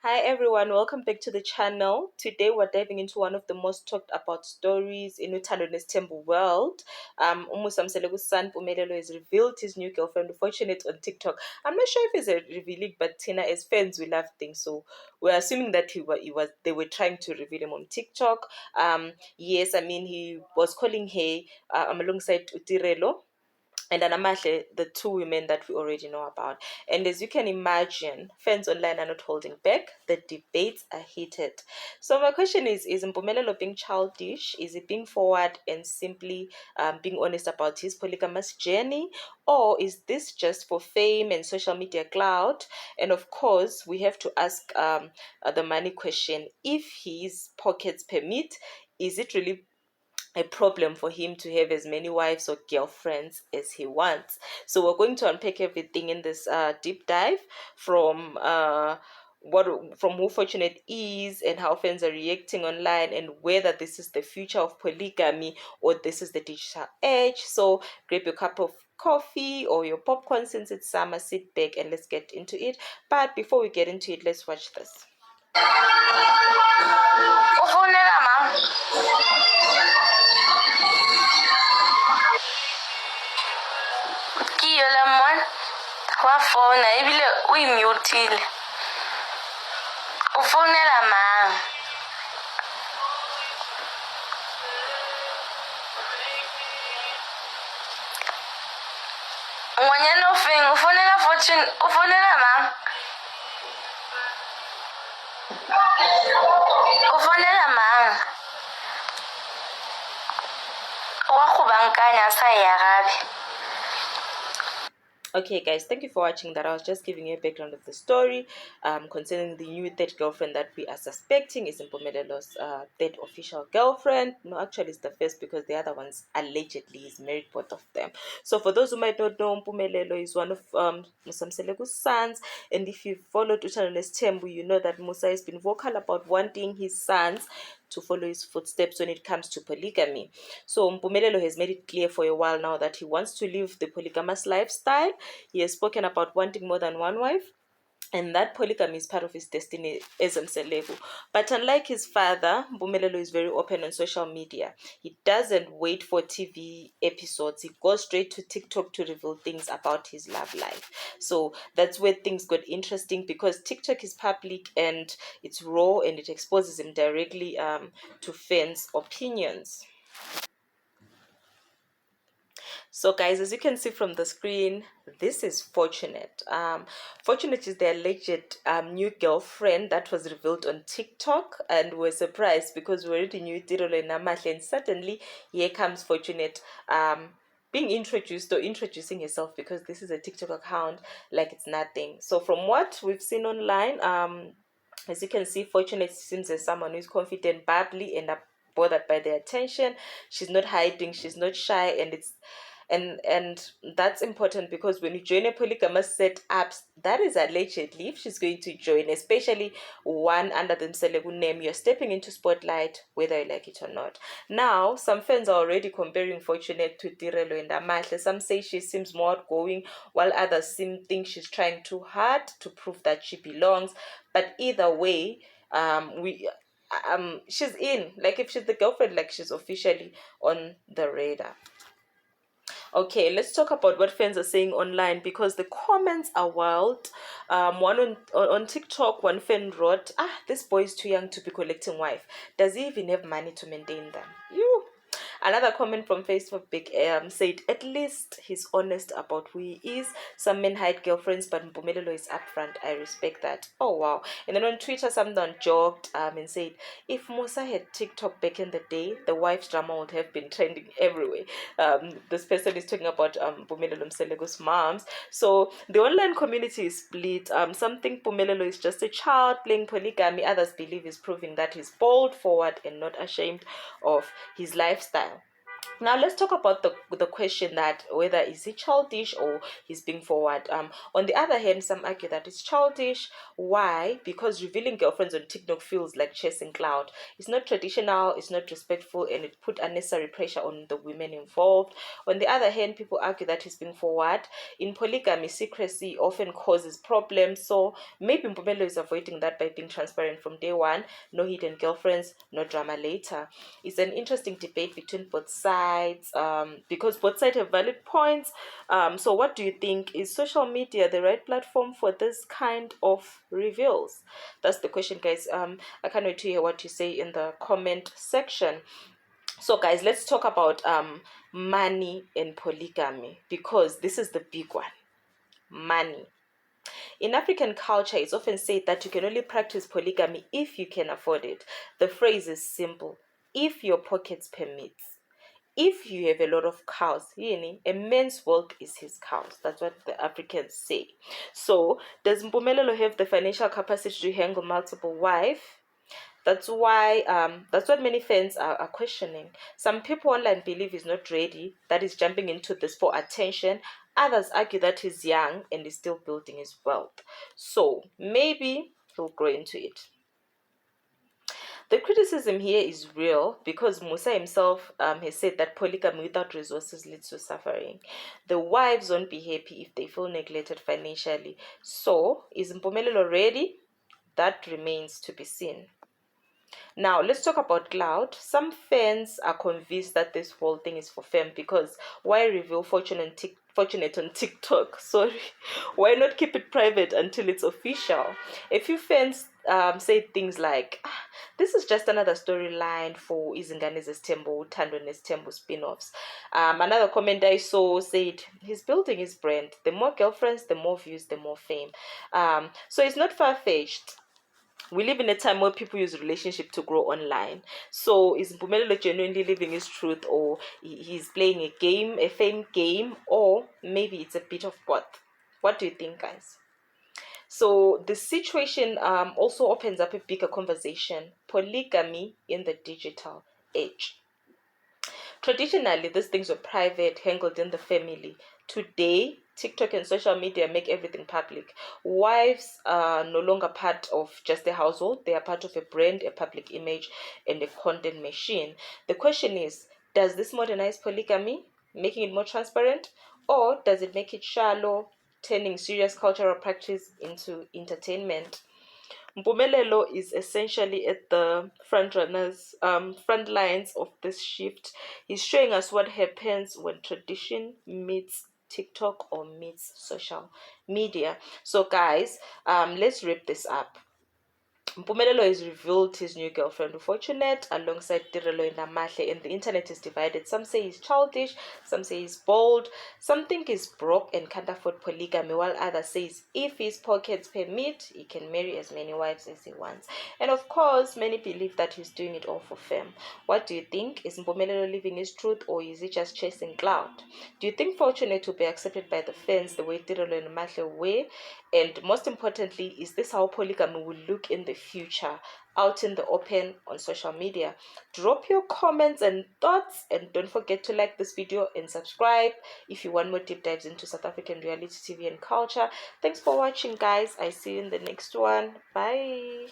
Hi everyone, welcome back to the channel. Today we're diving into one of the most talked about stories in Utando Nestembu world. Umusamselegu's son Pumelelo has revealed his new girlfriend, Fortunate, on TikTok. I'm not sure if it's a revealing, but Tina, as fans, we love things, so we're assuming that they were trying to reveal him on TikTok. Yes, I mean he was calling her alongside Utirelo and Anamahle, the two women that we already know about. And as you can imagine, fans online are not holding back. The debates are heated. So my question is Mpumelelo being childish? Is he being forward and simply being honest about his polygamous journey? Or is this just for fame and social media clout? And of course, we have to ask the money question. If his pockets permit, is it really a problem for him to have as many wives or girlfriends as he wants? So we're going to unpack everything in this deep dive from who Fortunate is and how fans are reacting online and whether this is the future of polygamy or this is the digital age. So grab your cup of coffee or your popcorn since it's summer, sit back and let's get into it. But before we get into it, let's watch this. Ke yola mmona wa founa ebile o imutile o founela mang ngwanyana o feng o founela Fortune o founela mang o founela mang wa go bankanya sa ya gabe. Okay, guys, thank you for watching that. I was just giving you a background of the story concerning the new third girlfriend that we are suspecting is Mpumelelo's third official girlfriend. No, actually, it's the first because the other ones allegedly is married, both of them. So, for those who might not know, Mpumelelo is one of Musamselegu's sons. And if you followed Utando Nestembu, you know that Musa has been vocal about wanting his sons to follow his footsteps when it comes to polygamy. So Mpumelelo has made it clear for a while now that he wants to live the polygamous lifestyle. He has spoken about wanting more than one wife, and that polygamy is part of his destiny as Mselebu. But unlike his father, Mpumelelo is very open on social media. He doesn't wait for TV episodes. He goes straight to TikTok to reveal things about his love life. So that's where things got interesting because TikTok is public and it's raw and it exposes him directly to fans' opinions. So guys, as you can see from the screen, this is Fortunate. Fortunate is the alleged new girlfriend that was revealed on TikTok, and we're surprised because we already knew Tirolo and Namahle, and suddenly here comes Fortunate being introduced or introducing herself because this is a TikTok account like it's nothing. So from what we've seen online, as you can see, Fortunate seems as someone who's confident, bubbly, and bothered by the attention. She's not hiding, she's not shy, and that's important because when you join a polygamous setup, that is allegedly, if she's going to join, especially one under the Mselegu name, you're stepping into spotlight whether you like it or not. Now some fans are already comparing Fortunate to Tirelo and Amahle. Some say she seems more outgoing while others think she's trying too hard to prove that she belongs. But either way, she's in, like if she's the girlfriend, like she's officially on the radar. Okay, let's talk about what fans are saying online because the comments are wild. One on TikTok, one fan wrote, this boy is too young to be collecting wife. Does he even have money to maintain them? You. Another comment from Facebook Big said, at least he's honest about who he is. Some men hide girlfriends, but Mpumelelo is upfront. I respect that. Oh, wow. And then on Twitter, someone joked and said, if Musa had TikTok back in the day, the wife's drama would have been trending everywhere. This person is talking about Mpumelelo Mselegu's moms. So the online community is split. Some think Mpumelelo is just a child playing polygamy. Others believe he's proving that he's bold, forward, and not ashamed of his lifestyle. Now let's talk about the question that whether is he childish or he's being forward. On the other hand, some argue that it's childish. Why? Because revealing girlfriends on TikTok feels like chasing clout. It's not traditional, it's not respectful, and it put unnecessary pressure on the women involved. On the other hand, people argue that he's being forward. In polygamy, secrecy often causes problems. So maybe Mpumelo is avoiding that by being transparent from day one. No hidden girlfriends, no drama later. It's an interesting debate between both sides, because both sides have valid points. So what do you think? Is social media the right platform for this kind of reveals? That's the question, guys. I can't wait to hear what you say in the comment section. So guys, let's talk about money and polygamy, because this is the big one. Money. In African culture, it's often said that you can only practice polygamy if you can afford it. The phrase is simple: if your pockets permit. If you have a lot of cows, a man's wealth is his cows. That's what the Africans say. So, does Mpumelelo have the financial capacity to handle multiple wives? That's why that's what many fans are questioning. Some people online believe he's not ready, that he's jumping into this for attention. Others argue that he's young and is still building his wealth. So maybe he'll grow into it. The criticism here is real because Musa himself has said that polygamy without resources leads to suffering. The wives won't be happy if they feel neglected financially. So, is Mpumelelo ready? That remains to be seen. Now, let's talk about cloud. Some fans are convinced that this whole thing is for fame, because why reveal fortunate on TikTok? Sorry. Why not keep it private until it's official? A few fans say things like, this is just another storyline for Izingani's Tembo, Tando's Tembo spin-offs. Another comment I saw said, he's building his brand. The more girlfriends, the more views, the more fame. So it's not far-fetched. We live in a time where people use relationship to grow online. So is Mpumelelo genuinely living his truth, or he's playing a game, a fame game, or maybe it's a bit of both? What do you think, guys? So the situation also opens up a bigger conversation: polygamy in the digital age. Traditionally, these things were private, handled in the family. Today, TikTok and social media make everything public. Wives are no longer part of just a household, they are part of a brand, a public image, and a content machine. The question is, does this modernize polygamy, making it more transparent, or does it make it shallow, turning serious cultural practice into entertainment? Mpumelelo is essentially at the front lines of this shift. He's showing us what happens when tradition meets TikTok or meets social media. So, guys, let's wrap this up. Mpumelelo has revealed his new girlfriend Fortunate alongside Tirelo and Amahle, and the internet is divided. Some say he's childish, some say he's bold, some think he's broke and can't afford polygamy, while others say if his pockets permit, he can marry as many wives as he wants. And of course, many believe that he's doing it all for fame. What do you think? Is Mpumelelo living his truth, or is he just chasing clout? Do you think Fortunate will be accepted by the fans the way Tirelo and Amahle were? And most importantly, is this how polygamy will look in the future, out in the open on social media? Drop your comments and thoughts, and don't forget to like this video and subscribe if you want more deep dives into South African reality TV and culture. Thanks for watching, guys. I see you in the next one. Bye.